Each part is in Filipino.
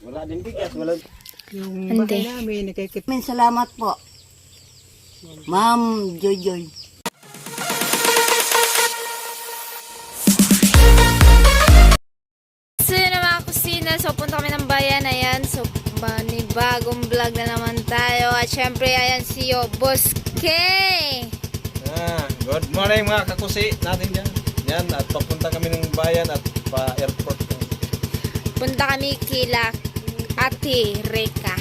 Wala din bigas, wala. Yung Hindi. bahay namin, nakikip. Salamat po. Ma'am Joy Joy. So yun na mga kusina, so punta kami ng bayan, ayan, so bagong vlog na naman tayo, at syempre ayan si Boss K. Good morning mga kakusi natin dyan. Yan, at papunta kami ng bayan at pa-airport. Punta kami kila Ate Reka.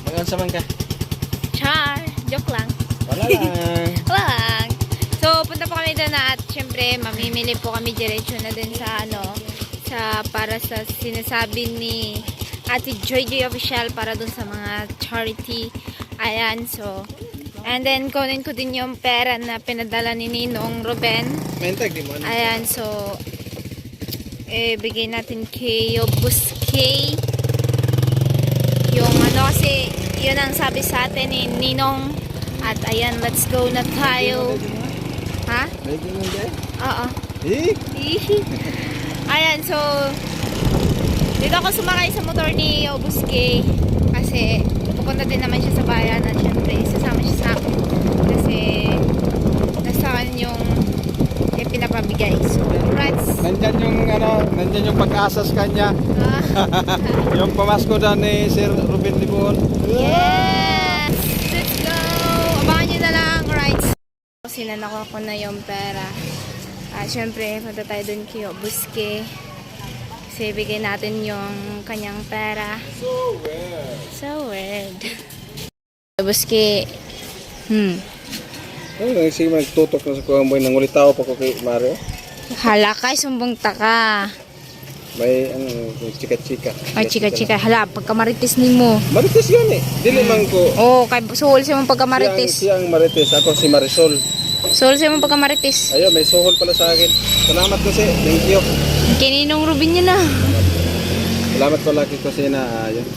Mag-ansa man ka? Char, joke lang. Wala lang. Lang. So punta po kami doon at syempre mamimili po kami diretso na din sa para sa sinasabi ni Ate Joy Joy Official para dun sa mga charity. Ayan, so and then kunin ko din yung pera na pinadala ni Ninong Ruben. Mentag, di mo ano? Ayan, so bigay natin kay Boss K yung ano, kasi yun ang sabi sa atin ni Ninong. At ayan, let's go na tayo. Ha? Medyo mo dyan? Oo. Eh? Ayan, so dito ako sumakay sa motor ni Boss K kasi pupunta din naman siya sa bayan at syempre isasama siya sa akin kasi nasa akin yung pinapabigay. So, congrats! Nandyan yung pag-asa sa kanya. Yung pamasko na ni Sir Ruben Libon. Yes! Let's go! Abangan nyo na lang, right? Sinanako ko na yung pera. Syempre, punta tayo dun kay Boss K. Kasi bigay natin yung kanyang pera. So weird. So weird. Boss K. Sige magtutok na sa kuwang boy. Nangulitaw pa ko kay Mario. Hala kay sumbong taka. May chika-chika. Ay, chika-chika. Hala, pagkamaritis ni mo. Marites yun eh. Dili man ko. Oh, kay suhol siya mong pagkamaritis. Siya ang Marites. Ako si Marisol. Suhol siya mong pagkamaritis. Ayun, may suhol pala sa akin. Salamat kasi. Thank you. Kininong Rubin niya na. Salamat pala kay Kusina. Ayun.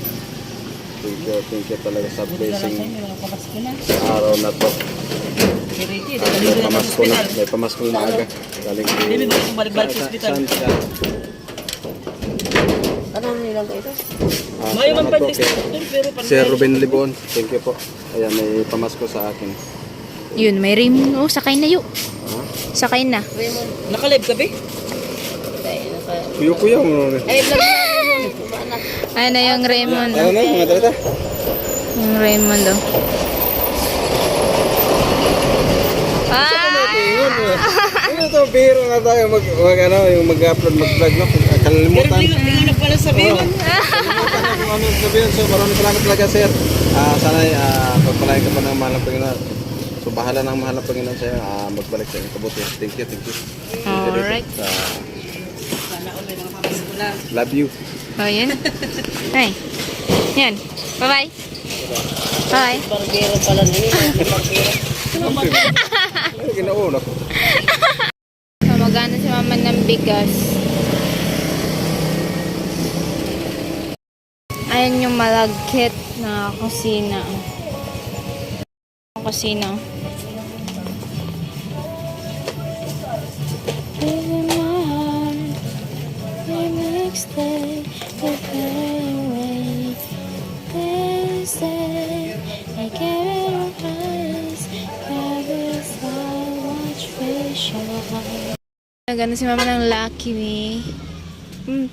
Thank you talaga sa blessing sa araw na to. May pamasko na. May pamaskong maaga. Galing ko. Hindi ba kung balik-balik sa hospital? Saan siya? Ano nilang kayo? Mayo man Salamat pa po din kay pero pan. Sir Ruben Libon. Thank you po. Ayan, may pamasko sa akin. Yun, may rim. Oh, sakay na yun. Sakay na. Nakalib ka ba? Kuyo-kuyo mo. Ayun na yung Raymond. Ano na, mga talita? Yung Raymond, oh. Ano to, biro na tayo yung mag-upload, mag-vlog na. Kalalimutan. Hindi na pala sabihin. Kalimutan na kung ano sabihin. So, maraming salamat talaga, sir. Sana pagpalain ka pa ng mahal ng Panginoon. So, bahala ng mahal ng Panginoon sa'yo. Magbalik sa inyong kabuti. Thank you, thank you. Alright. Love you. Oh, yan. Ay. Yan. Bye-bye. Bye. Barbero pala nini. Ay, ginauna ko. So, magana si mama ng bigas. Ayan yung malagkit na kusina. Kusina. Nagano si mama ng Lucky Me.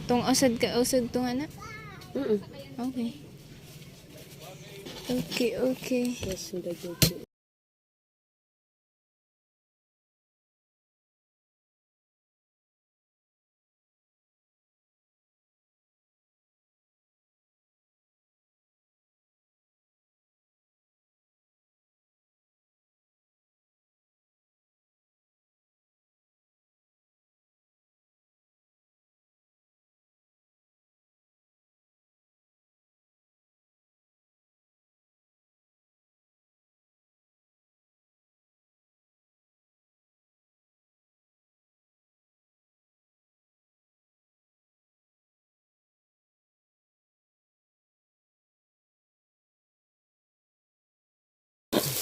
Tong usad tong anak. Okay. Okay.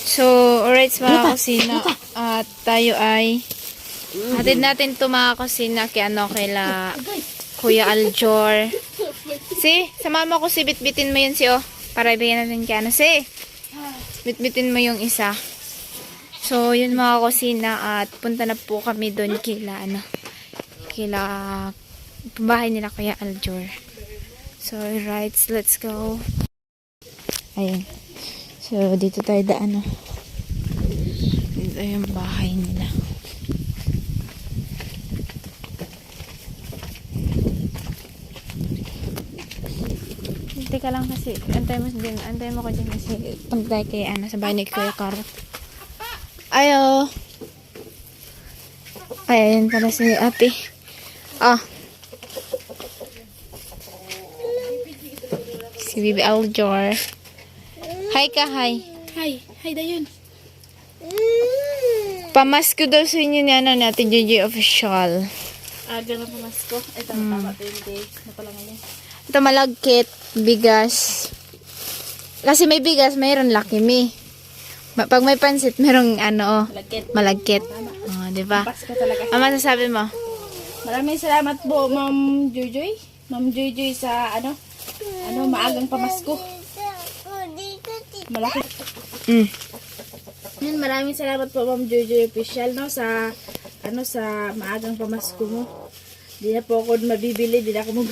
So, alright mga kusina, at tayo ay hatid natin ito mga kusina kay Kuya Aljor Si, sa mama ko si bitbitin mo yun si oh. Para ibigyan natin kay ano. Si, bitbitin mo yung isa. So, yun mga kusina at punta na po kami doon kila ano. Kila bahay nila Kuya Aljor. So, right, let's go. Ayun. So, dito tayo daan oh. Dito yung bahay nila. Teka lang kasi, antay mo ko dyan kasi pagday kay Ana sa bahay ni Kuya Karot. Ayo. Ayan pala si ate. Ah. Si Bibi Aljor. Hi ka, hi. Hi. Hi, Dayon. Pamasko daw sa inyo ni ano natin, JJ Official. Aga na pamasko. Ito, tama 20 days. Na pala ngayon. Ito malagkit, bigas. Kasi may bigas, mayroon Lucky Me. Pag may pansit, mayroong ano, Lagkit. malagkit. Oh, di ba? Pasko talaga. Ano masasabi mo? Maraming salamat po, Ma'am Joyjoy. Ma'am Joyjoy sa maagang pamasko. Malaki. Mm. Yan, maraming salamat po, Ma'am Joyjoy Official, no, sa maagang pamasko mo. Di na po ako mabibili, di na ako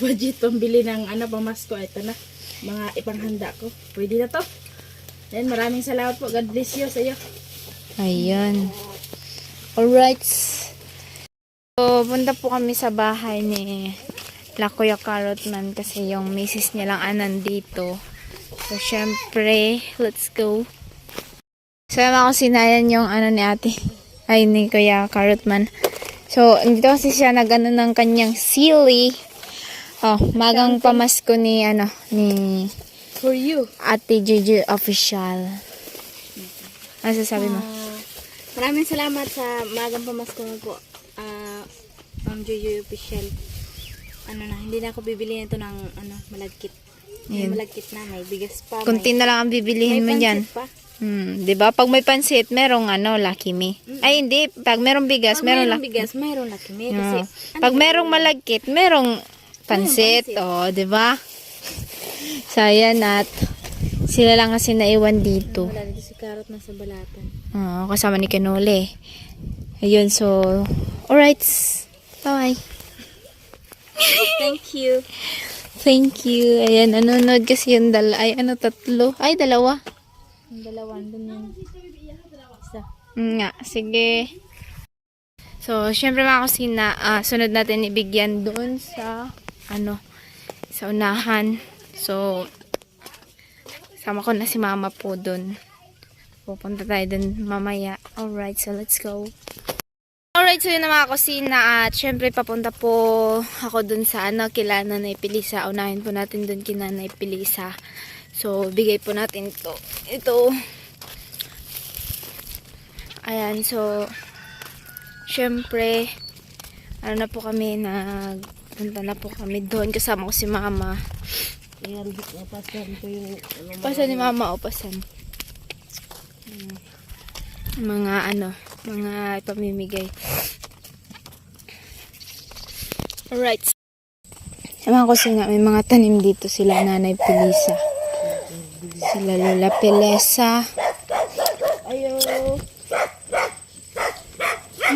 budget pambili ng pamasko. Ito na, mga ipanghanda ko. Pwede na to. Yan, maraming salamat po. God bless you sa iyo. Ayun. Alright. So, punta po kami sa bahay ni La Kuya Carrotman kasi yung misis niya lang nandito. So, syempre, let's go. So, ako sinayan yung ni ate. Ay, ni Kuya Carrotman. So, dito kasi siya nag-ano ng kanyang silly. Oh, magang pamasko ni ni For you. Ate JJ Official. Ano sasabi mo? Maraming salamat sa maagang pamasko mo po. Ma'am Joyjoy Official. Hindi na ako bibili nito ng malagkit. May Ayun. malagkit na, may bigas pa. Kunti na lang ang bibilihin mo may dyan. pansit pa. 'Di ba? Pag may pansit, merong Lucky Me. Ay hindi, pag merong bigas, Pag merong mayroong Lucky. bigas, mayroong Lucky Me. Oo. Kasi, Pag merong malagkit, merong pansit. pansit. Oh, 'di ba? So, ayan at sila lang kasi naiwan dito. wala dito si Carrot na sa balatan. Oo, kasama ni Kanole. Ayun, so, alright. Bye. Thank you. Thank you. Ayan, nanonood kasi yung tatlo. Ay, dalawa. Ang dalawan dun yun. Isa. Nga, sige. So, syempre mga kusina, sunod natin ibigyan doon sa, sa unahan. So, sama ko na si mama po doon. Pupunta tayo doon mamaya. Alright, so let's go. Alright, so yun na mga kusina at syempre papunta po ako doon sa kila Nanay Pilisa. Unahin po natin doon kila Nanay Pilisa. So, bigay po natin to. Ito. Ayan, so, syempre, na po kami, punta na po kami doon. Kasama ko si mama. Ayan, pasan ko yung Pasan ni mama o pasan? Mga mga ipamimigay. Alright. Sa mga kusina, may mga tanim dito sila Nanay Pilisa. Sila Lola Pilesa. Ayo.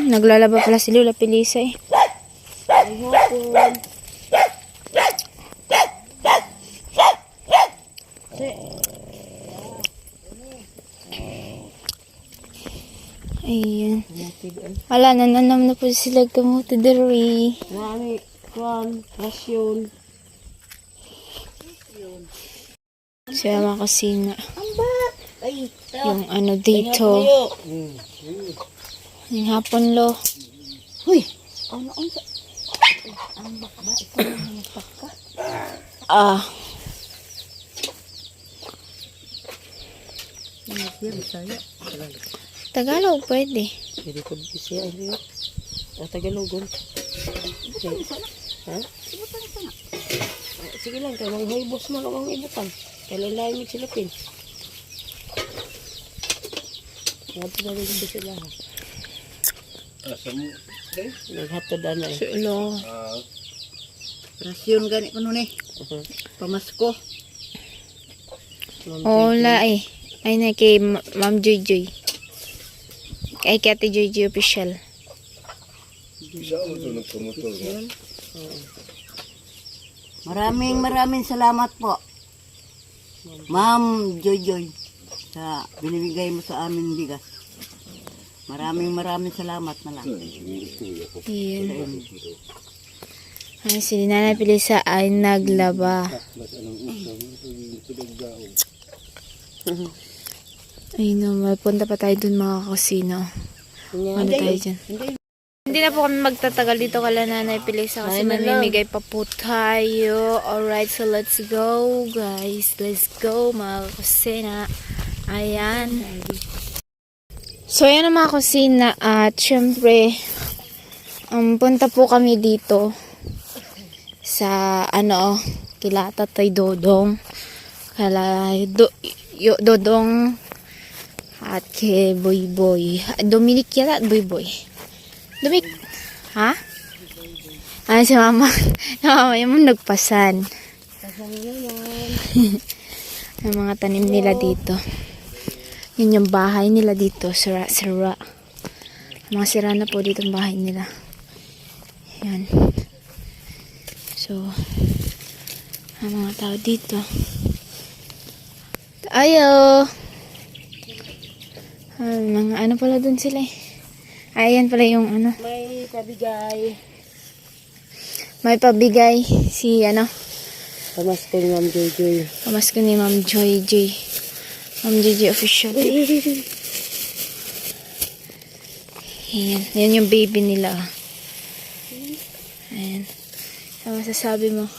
Naglalaba pala si Lola Pilisa eh. Ay, hapon. Ayan. Wala, nananam na po sila kamuti diri. Marami, kwan, rasyon. Sila mga kusina. Ay, Yung dito. Yung hapon lo. huy! Ano ang sa... Ang bakba, ikaw na nagpaka. Ah. Tagalog pwede. Hindi ko siya, hindi. Tagalogon. Ha? Sige lang, kaya mga boss mo lang ang ibutan. Kaya lalamig sila pin. Nga po na rin sila ha. Asa mo? Naghatod na eh. Lo. Rasyon gani ko nun eh. Pamasko. Wala eh. Ay na kay Ma'am Joy Joy. Kay Ate Joy Joy official. Maraming salamat po. Ma'am Joy Joy sa binibigay mo sa amin bigas. Maraming salamat na lang. Yun. Ay, si Nanay Pilisa ay naglaba. Ay no, magpunta pa tayo dun mga kusina. Ano tayo dyan? Hindi na po kami magtatagal dito kala Nanay Pilisa kasi mamimigay pa po tayo. Alright, so let's go guys. Let's go mga kusina. Ayan. So ayan ang mga kusina at syempre punta po kami dito sa kila Tatay Dodong, kala Dodong at kay Boy Boy. Dominic yata at Boy Boy. Dominic, ha? Ay, si Mama. Mama yung nagpasan. Ang mga tanim nila dito. Yun yung bahay nila dito. Sira. Mga sira na po dito ang bahay nila. Yan. So, ang mga tao dito. Ayo! Mga ano pala dun sila eh. Ayan pala yung May pabigay. May pabigay si Pamasko ni Ma'am Joy Joy. Pamasko ni Ma'am Joy Joy. Ma'am Joy Joy official. Ayan. Ayan yung baby nila. Ayan. Ano masasabi mo?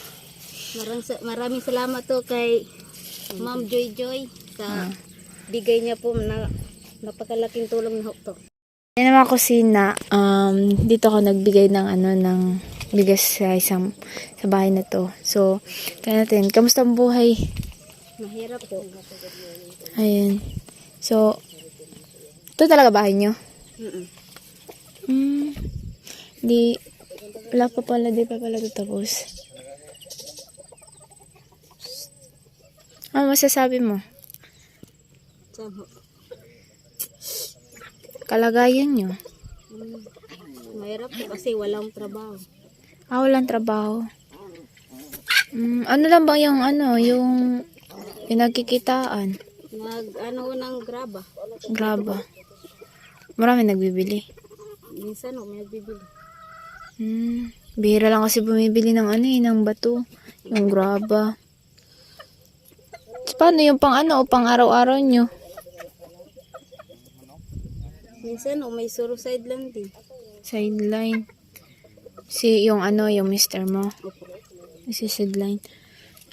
Maraming salamat to kay Ma'am Joy Joy sa bigay niya po na napakalaking tulong na to. Yan naman kusina, dito ako nagbigay ng ng bigas sa bahay na to. So, tingnan natin, kamusta ang buhay? Mahirap po. Ayun. So, ito talaga bahay nyo? Di, wala pa pala, di pa pala ito tapos. Ano masasabi mo? Kalagayan nyo? Mahirap po kasi walang trabaho. Walang trabaho. Ano lang ba yung yung pinagkikitaan? Ng graba. Graba. Marami nagbibili. Minsan may nagbibili. Bihira lang kasi bumibili ng ng bato. Yung graba. Paano yung pang araw-araw nyo? Minsan may suro sideline din. Sideline. Yung yung mister mo. Si sideline.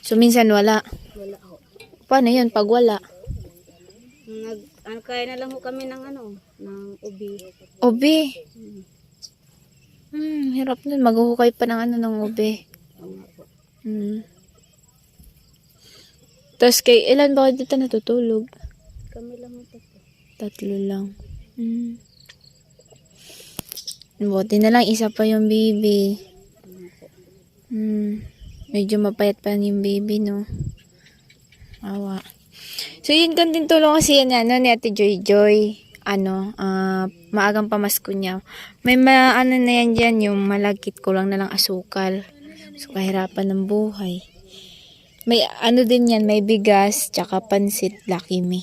So, minsan wala. Wala ho. Paano yun pag wala? Kaya na lang ho kami ng ng ubi. Ubi. Hirap nun. Maghuhukay pa ng ng ubi. Tapos ilan ba kayo dito natutulog? Kami lang ho. 3 lang. Buti na lang isa pa yung baby. Medyo mapayat pa yung baby, no? Awa. So, yun kanting tulong kasi yan, ni Ate Joy Joy. Maagang pamasko niya. May na yan dyan, yung malagkit ko lang na lang asukal. So, kahirapan ng buhay. May din yan, may bigas, tsaka pansit, Lucky Me.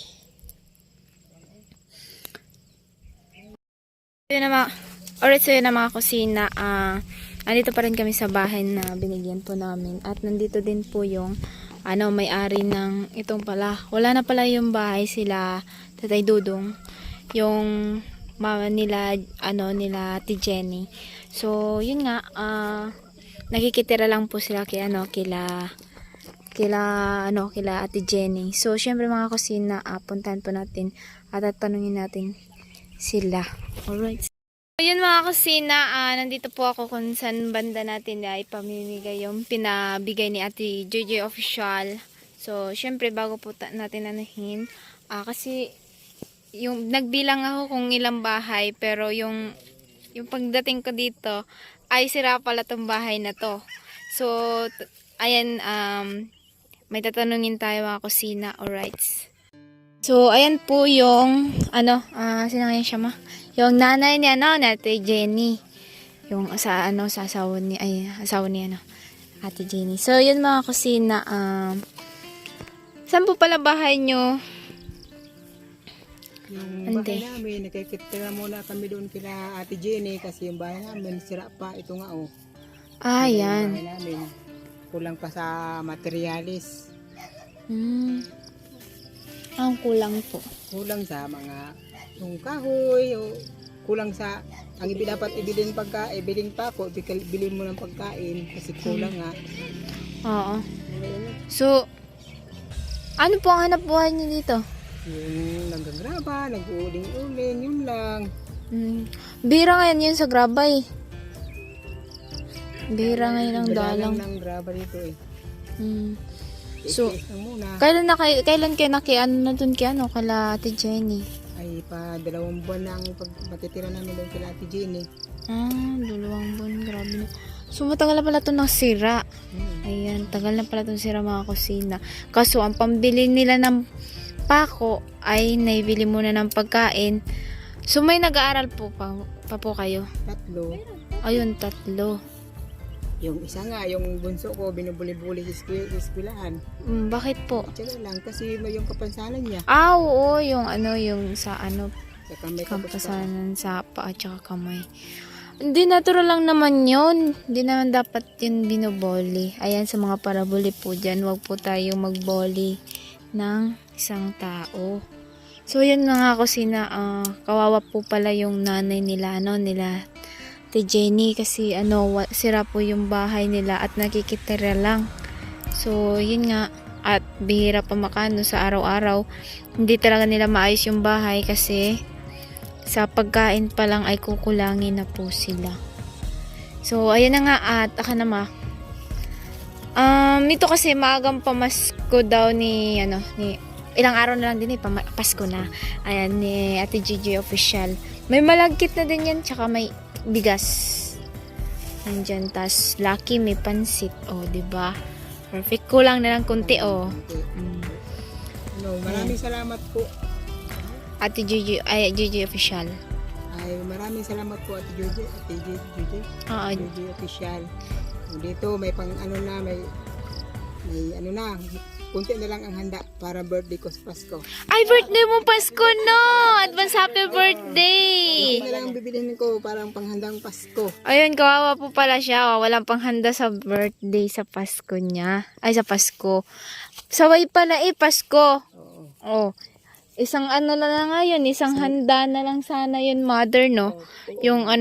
So yun na mga kusina, andito pa rin kami sa bahay na binigyan po namin. At nandito din po yung may-ari ng itong pala. Wala na pala yung bahay sila Tatay Dudong. Yung mama nila, nila Ate Jenny. So, yun nga, nakikitira lang po sila kila Ate Jenny. So, syempre mga kusina, puntahan po natin at tanungin natin sila. Alright. So, yun mga kusina, nandito po ako kung saan banda natin ay pamimigay yung pinabigay ni Ate Joy Joy official. So, syempre bago po natin anahin, kasi yung nagbilang ako kung ilang bahay, pero yung pagdating ko dito ay sira pala tong bahay na to. So, ayan, may tatanungin tayo mga kusina. Alright. So, ayan po yung, sino nga yun siya ma? Yung nanay ni, Ate Jenny. Yung sa asawa ni, Ate Jenny. So, yun mga kusina, saan po pala bahay nyo? Yung bahay namin, nakikitira muna kami doon kila Ate Jenny kasi yung bahay namin sira pa. Ito nga oh. Ah, Yung yan. bahay namin, kulang pa sa materialis. Ang kulang po. Kulang sa mga yung kahoy, o kulang sa ang dapat ibilin ibilin pa ako, bilhin mo ng pagkain kasi kulang nga. Oo. So, ano po ang hanap buhay niyo dito? Yung nagagraba, nag-uuling-uling, yun lang. Bira ngayon yun sa grabay. Bira ngayon ang dalang. ng graba dito eh. So, Tiis lang muna. kailan kayo na dun kala Ate Jenny? Ay pa 2 buwan na ang matitira namin doon kila Ate Jenny. 2 buwan, grabe na. So, matagal na pala ito nasira. Hmm. Ayan, tagal na pala itong sira mga kusina. Kaso, ang pambili nila ng pako ay naibili muna ng pagkain. So, may nag-aaral po pa po kayo? 3. Ayun, 3. Yung isa nga, yung bunso ko, binubuli-buli sa eskwelahan. Bakit po? Tsaka lang, kasi may yung kapansanan niya. Oo, yung sa Sa kamay ko kampasanan sa paa at saka kamay. Hindi, natural lang naman yun. Hindi naman dapat yun binoboli. Ayan, sa mga paraboli po dyan, wag po tayong magboli ng isang tao. So, yun nga kusina, kawawa po pala yung nanay nila, nila Ate Jenny, kasi sira po yung bahay nila at nakikitira lang. So, yun nga, at bihira pa makano sa araw-araw. Hindi talaga nila maayos yung bahay kasi sa pagkain pa lang ay kukulangin na po sila. So, ayan na nga at ito kasi maagang pamasko daw ni ilang araw na lang din Pasko na. Ayan, ni Ate Gigi Official. May malagkit na din yan, tsaka may bigas. Nandyan, tas lucky may pansit. O, diba? Perfect. Kulang na lang kunti, o. Maraming salamat po. Ate Gigi Official. Ay, maraming salamat po Ate Gigi. Oo. Gigi Official. Dito may kunti na lang ang handa para birthday ko sa Pasko. Ay, birthday mo Pasko, no! Advance happy birthday! Kunti na lang ang bibilihin ko parang panghandang Pasko. Ayun, kawawa po pala siya. Walang panghanda sa birthday sa Pasko niya. Ay, sa Pasko. Saway pala Pasko. Oo. Oh. Isang na lang ngayon. Isang handa na lang sana yun, mother, no? Yung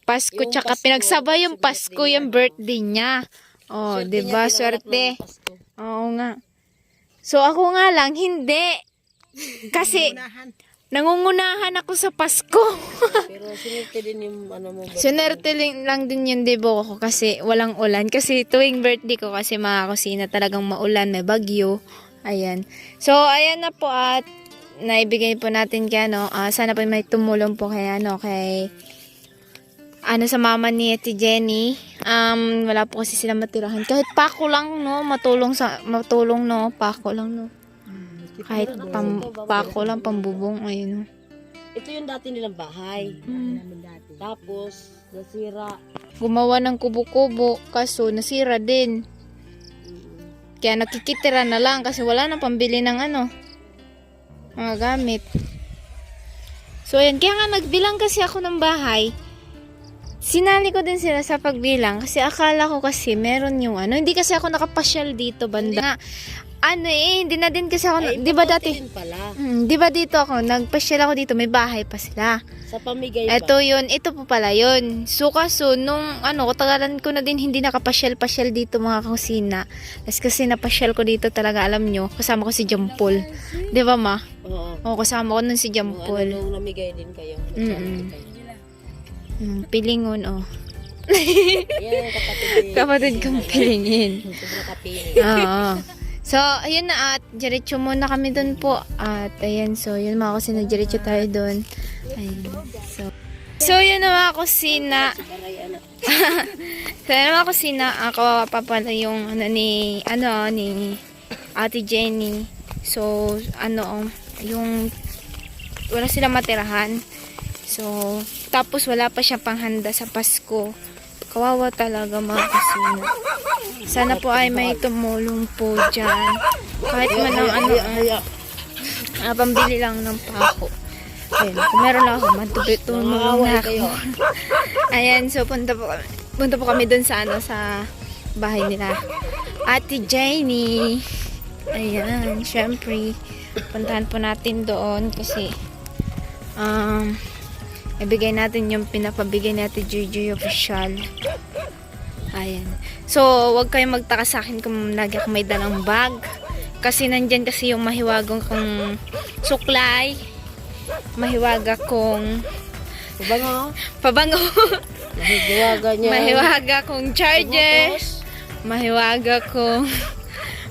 Pasko, tsaka pinagsabay yung Pasko, yung birthday niya. Oh, diba? Swerte. Oo nga. So, ako nga lang, hindi. Kasi, nangungunahan ako sa Pasko. Pero sinerte din yung mo. Sinerte lang din yung debo ko kasi walang ulan. Kasi tuwing birthday ko kasi mga kusina talagang maulan, may bagyo. Ayan. So, ayan na po at naibigay po natin kay sana po may tumulong po kay kay sa mama ni Ate Jenny. Wala po kasi sila matirahan. Kahit pako lang, no, matulong, no, pako lang, no. Kahit pako lang, pambubong, ayun, no. Ito yung dati nilang bahay. Tapos, nasira. Gumawa ng kubo-kubo, kaso nasira din. Kaya nakikitira na lang kasi wala nang pambili ng mga gamit. So, ayan. Kaya nga nagbilang kasi ako ng bahay. Sinali ko din sila sa pagbilang kasi akala ko kasi meron yung hindi kasi ako nakapasyal dito banda. Hindi na din kasi ako, di ba dati? Di ba dito ako, nagpasyal ako dito, may bahay pa sila. Sa pamigay Ito yun, ito po pala yun. So kaso, nung katagalan ko na din hindi nakapasyal-pasyal dito mga kusina. Kasi napasyal ko dito talaga, alam nyo, kasama ko si Jampol. Di ba ma? Oo, kasama ko nun si Jampol. Nung namigay din kayo. Pilingon, Yan, kapatid kong pilingin. Sobrang kapiling. Oo. So, ayun na at diretso muna kami dun po. At ayan, so yun mga kusina, diretso tayo dun. Ayun. So, yun na mga kusina. So, yun na mga kusina. Ako pa pala yung ni Ate Jenny. So, yung wala silang matirahan. So, tapos wala pa siya panghanda sa Pasko. Kawawa talaga mga kusina. Sana po ay may tumulong po dyan. Kahit man lang pambili lang ng pako. Ayun, kung meron lang ako, tumulong na ako. Ayan, so punta po kami dun sa sa bahay nila Ate Jenny. Ayan, syempre puntahan po natin doon kasi ibigay natin yung pinapabigay natin Joy Official. Ayan. So, wag kayong magtaka sa akin kung lagi ako may dalang bag. Kasi nandyan kasi yung mahiwagang kong suklay. Mahiwaga kong pabango. Mahiwaga niya. Mahiwaga kong charger.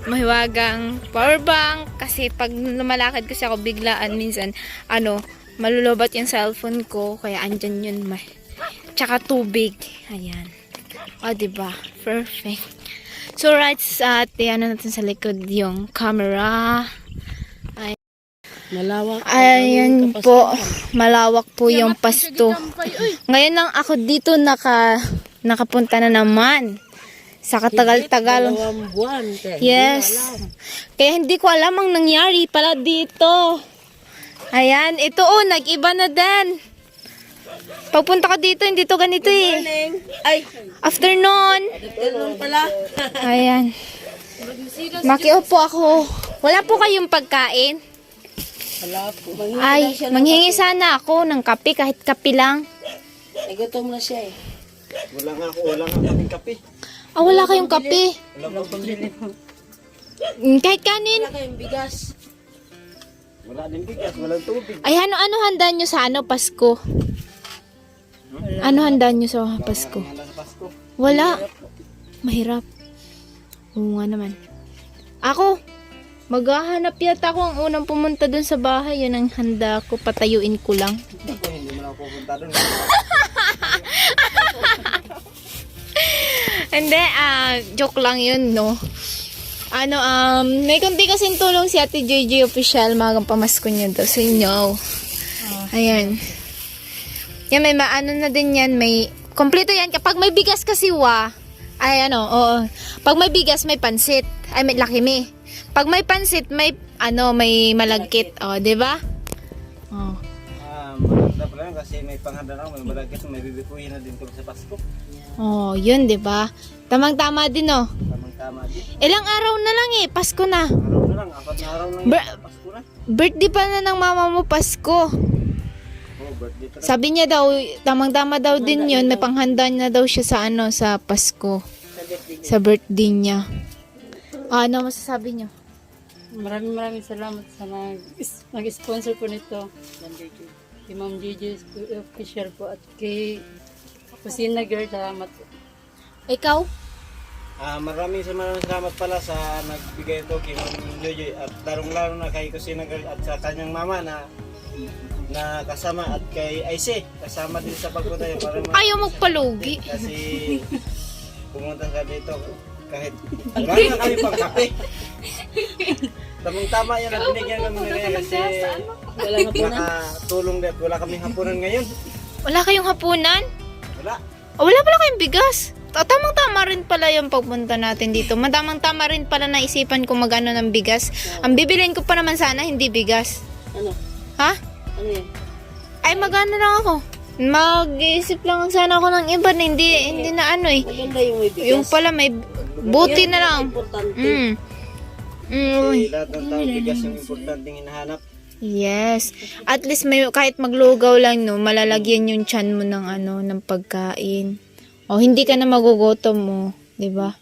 Mahiwagang power bank. Kasi pag lumalakad kasi ako biglaan minsan, malulobat yung cellphone ko. Kaya andyan yun. Tsaka tubig. Ayan. O, diba? Perfect. So, right sa natin sa likod yung camera. Malawak. Ayan po. Malawak po yung pasto. Ngayon lang ako dito nakapunta na naman. Sa katagal-tagal. 2 buwan. Yes. Kaya hindi ko alam ang nangyari pala dito. Ayan. Ito nag-iba na din. Pagpunta ko dito, hindi to ganito eh. Ay, Afternoon. ganun pala. Ayan. Makiupo ako. Wala po kayong pagkain? Wala po. Ay, manghingi sana ako ng kape, kahit kape lang. Ay, gutom na siya eh. Wala nga kaming kape. Wala kayong kape. Kahit kanin. Wala kayong bigas. Wala din bigas, walang tubig. Ay, ano handa nyo sa Pasko? Ano handa nyo sa Pasko? Handa sa Pasko. Wala. Mahirap. Oo nga naman. Ako, maghahanap yata ako ang unang pumunta dun sa bahay. Yun ang handa ko. Patayuin ko lang. Ako, hindi mo na ako pupunta doon. Hindi, joke lang yun, no? May konti kasing tulong si Ate Joy Official. Magang pamasko niya daw sa inyo. Ayan. Yan, may na din yan. May, kompleto yan. Kapag may bigas kasi, oo. Pag may bigas, may pansit. Ay, may lakimi. Pag may pansit, may malagkit. Di ba? Maganda pala yun kasi may panghanda na ako, may malagkit, may bibikuhin na din kami sa Pasko. Yun, di ba? Tamang-tama din, no? Tamang-tama din. Ilang araw na lang eh, Pasko na. Araw na lang, 4 na araw na yun, Pasko na. Birthday pa na ng mama mo, Pasko. Birthday pa na. Sabi niya daw, tamang-tama daw din yun, may panghanda na daw siya sa sa Pasko. Sa birthday niya. Ano masasabi niyo? Maraming salamat sa nag-sponsor po nito. Kay Ma'am Gigi Official po at kay Kusina Girl, salamat po. Ikaw? Maraming salamat pala sa nagbigay ito kay Ma'am Joy at larong-laro na kay Kusina Girl at sa kanyang mama na kasama at kay Aise kasama din sa pagpunta niya para Ayaw magpalugi. kasi pumunta ka dito kahit wala na kami pang kape. Tamang-tama yan at binigyan kami nila kasi Wala nga po na. tulong din. Wala kaming hapunan ngayon. Wala kayong hapunan? Wala. Wala pala kayong bigas? Tamang-tama rin pala yung pagpunta natin dito. Tamang-tama rin pala naisipan ko magano ng bigas. Ang bibilin ko pa naman sana, hindi bigas. Ano? Ha? Ano yan? Ay, magano lang ako. Mag-iisip lang sana ako ng iba na hindi na eh. Maganda yung may bigas. Yung pala may buti na lang. Importante. Kasi lahat ng tao bigas yung importanteng hinahanap. Yes. At least may kahit maglugaw lang no, malalagyan yung tiyan mo ng ng pagkain. O hindi ka na magugutom mo, 'di ba?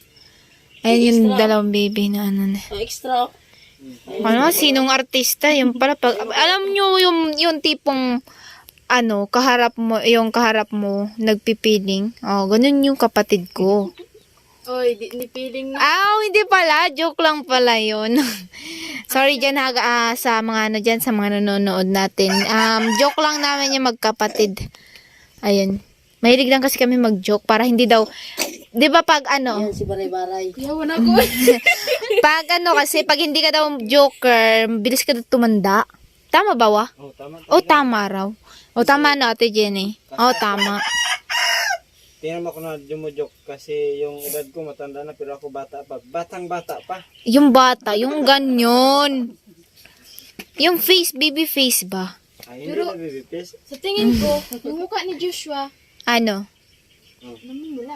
Ayun yung dalawang baby na na. Extra. Sinong artista? Yung pala alam nyo yung tipong kaharap mo nagpipiling. Ganun yung kapatid ko. Oy, di feeling Hindi pala. Joke lang pala yun. Sorry dyan sa mga dyan, sa mga nanonood natin. Joke lang namin yung magkapatid. Ayun. Mahilig lang kasi kami mag-joke para hindi daw, di ba pag ano, Yan si Baray-Baray. pag ano kasi, pag hindi ka daw joker, bilis ka daw tumanda. Tama ba, wa? Oh, tama. O, tama raw. O, tama na, Ate Jenny. O, tama. Tingnan mo ako na dumujok kasi yung edad ko matanda na pero ako bata pa. Batang bata pa. Yung bata, yung ganyan. Yung face, baby face ba? Ay, hindi na bibipis. Sa tingin ko, yung mukha ni Joshua, Ano? namumula.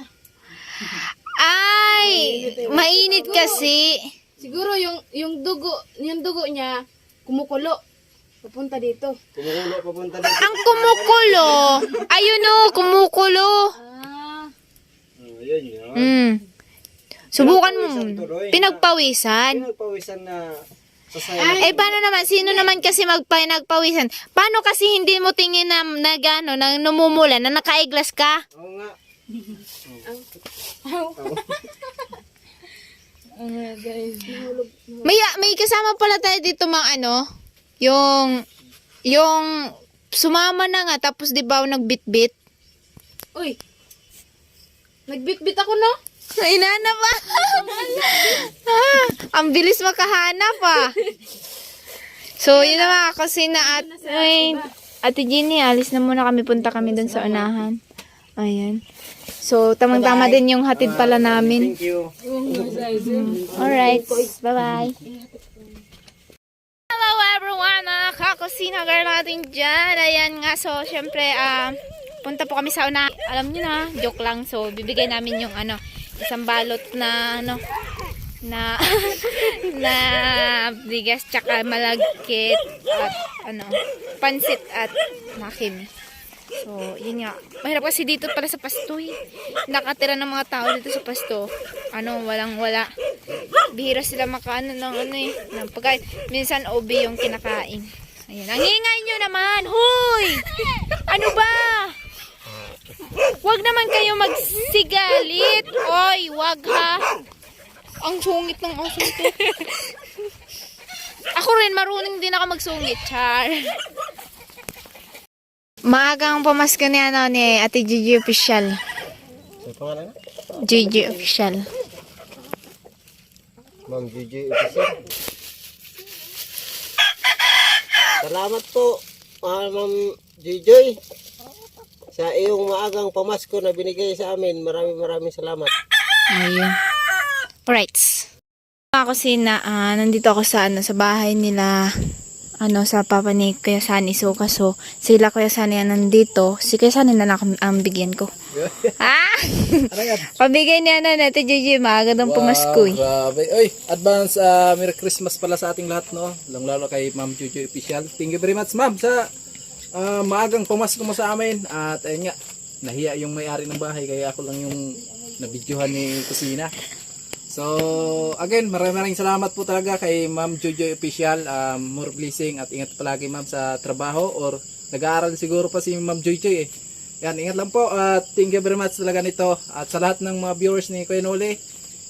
Ay! Mainit kasi. Siguro yung dugo niya kumukulo. Papunta dito. Kumukulo papunta dito. Ang kumukulo. Ayun o, kumukulo. Oh, yun yun. Subukan mo. Pinagpawisan. Pinagpawisan. Pinagpawisan na sasaya. Eh, paano naman? Sino naman kasi nagpawisan? Paano kasi hindi mo tingin na namumula, na naka-eyeglass ka? Oo nga. May kasama pala tayo dito mga ano, yung sumama na nga, tapos di ba nagbitbit? Uy! Nagbitbit ako, no? Hinanap pa. Ang bilis makahanap ah. So, yun na mga kusina at Ate Jenny, alis na muna kami. Punta kami dun sa unahan. Ayan. So, tamang-tama din yung hatid pala namin. Thank you. Alright. Bye-bye. Hello everyone! Kakusina girl natin dyan. Ayan nga. So, syempre, punta po kami sa una. Alam nyo na, joke lang. So, bibigay namin yung isang balot na na bigas tsaka malagkit at pansit at makimi. So, yun nga. Mahirap kasi dito pala sa pasto eh. Nakatira ng mga tao dito sa pasto. Walang wala. Bihira sila makaano ng pagkain. Minsan OB yung kinakain. Ayan. Ang ingay nyo naman. Hoy! Ano ba? Wag naman kayo magsigalit. Oy, wag ha. Ang sungit ng aso to. Ako rin, marunong din ako magsungit. Char. Maagang pamasko ni Ate Gigi Official. Ano pangalan na? Gigi Official. Ma'am Gigi Official. Salamat po, Ma'am Gigi. Sa iyong maagang pamasko na binigay sa amin. Maraming salamat. Ayun. Alright. Mga kusina, nandito ako sa bahay nila, sa papa ni Kuya Sani. So, sila Kuya Sani nandito. Si Kuya Sani na lang ang bigyan ko. Pabigay niya na Ate Gigi, maaga ng pamasko eh. Grabe. Oy, advance Merry Christmas pala sa ating lahat, no? Lalo kay Ma'am Gigi Official. Thank you very much, Ma'am, sa maagang pamasko mo sa amin. At ayun nga, nahiya yung may-ari ng bahay, kaya ako lang yung nabidyohan ni Kusina. So, again, maraming salamat po talaga kay Ma'am Gigi Official. More blessing at ingat palagi, Ma'am, sa trabaho or nag-aaral siguro pa si Ma'am Gigi eh. Yan, ingat lang po at thank you very much talaga nito. At sa lahat ng mga viewers ni Kuya Noli,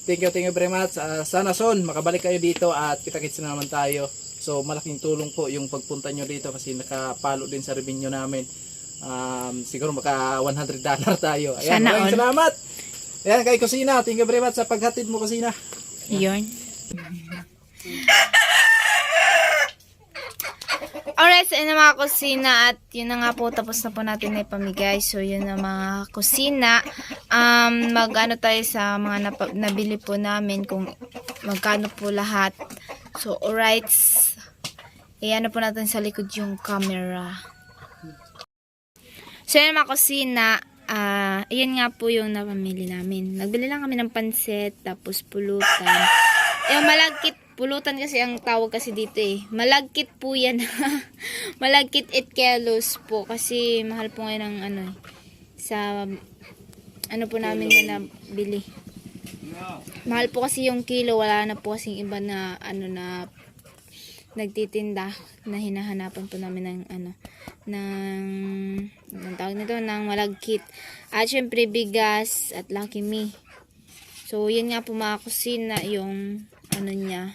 thank you very much. Sana soon makabalik kayo dito at kita-kits na naman tayo. So, malaking tulong po yung pagpunta nyo dito kasi nakapalo din sa revenue namin. Siguro maka $100 tayo. Ayan, maraming salamat. Ayan, kay Kusina, thank you very much sa paghatid mo, Kusina. Yun. Alright, so yun na mga kusina at yun na nga po, tapos na po natin na ipamigay. So yun na mga kusina. Mag-ano tayo sa mga nabili po namin kung magkano po lahat. So alright, iyan po natin sa likod yung camera. So yun mga kusina. Ayan nga po yung napamili namin. Nagbili lang kami ng pansit, tapos pulutan. Yung malagkit, pulutan kasi ang tawag kasi dito eh. Malagkit po yan. Malagkit 8 kilos po. Kasi mahal po ngayon ng sa po namin na nabili. Mahal po kasi yung kilo. Wala na po kasing iba na na nagtitinda na hinahanapan po namin ng tawag nito, ng malagkit. At syempre bigas at Lucky Me. So yun nga po mga kusina yung niya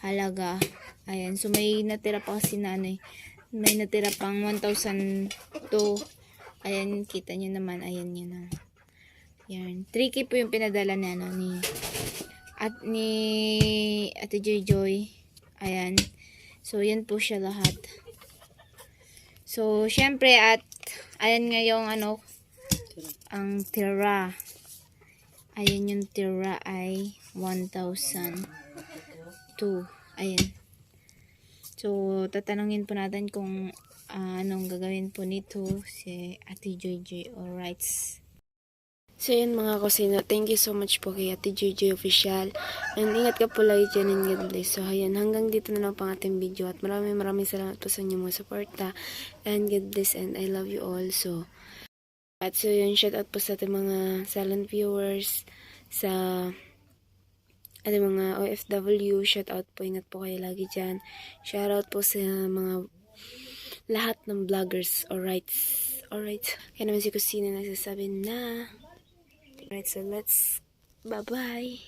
halaga. Ayan, so may natira pa kasi may natira pang 1,000 to Ayan, kita nyo naman. Ayan yun na. Yan. 3K po yung pinadala ni, ano, ni Ate Joy Joy. Ayan. So, yan po siya lahat. So, syempre, at ayan nga yung, ano, ang tira. Ayan yung tira ay 1,002. Ayan. So, tatanungin po natin kung anong gagawin po nito si Ate Joy Joy. Alright. So, yun mga kusino. Thank you so much po kay Ate Joy Joy Official. And ingat ka po lagi dyan and God bless. So, ayan. Hanggang dito na lang pang ating video. At maraming salamat po sa inyong mga suporta. And God bless and I love you all. So, at so yun, shout out po sa ating mga silent viewers, sa ating mga OFW, shout out po, ingat po kayo lagi dyan. Shout out po sa mga lahat ng vloggers, alright. Kaya naman si Kusina nagsasabi na. Alright, so let's, bye-bye.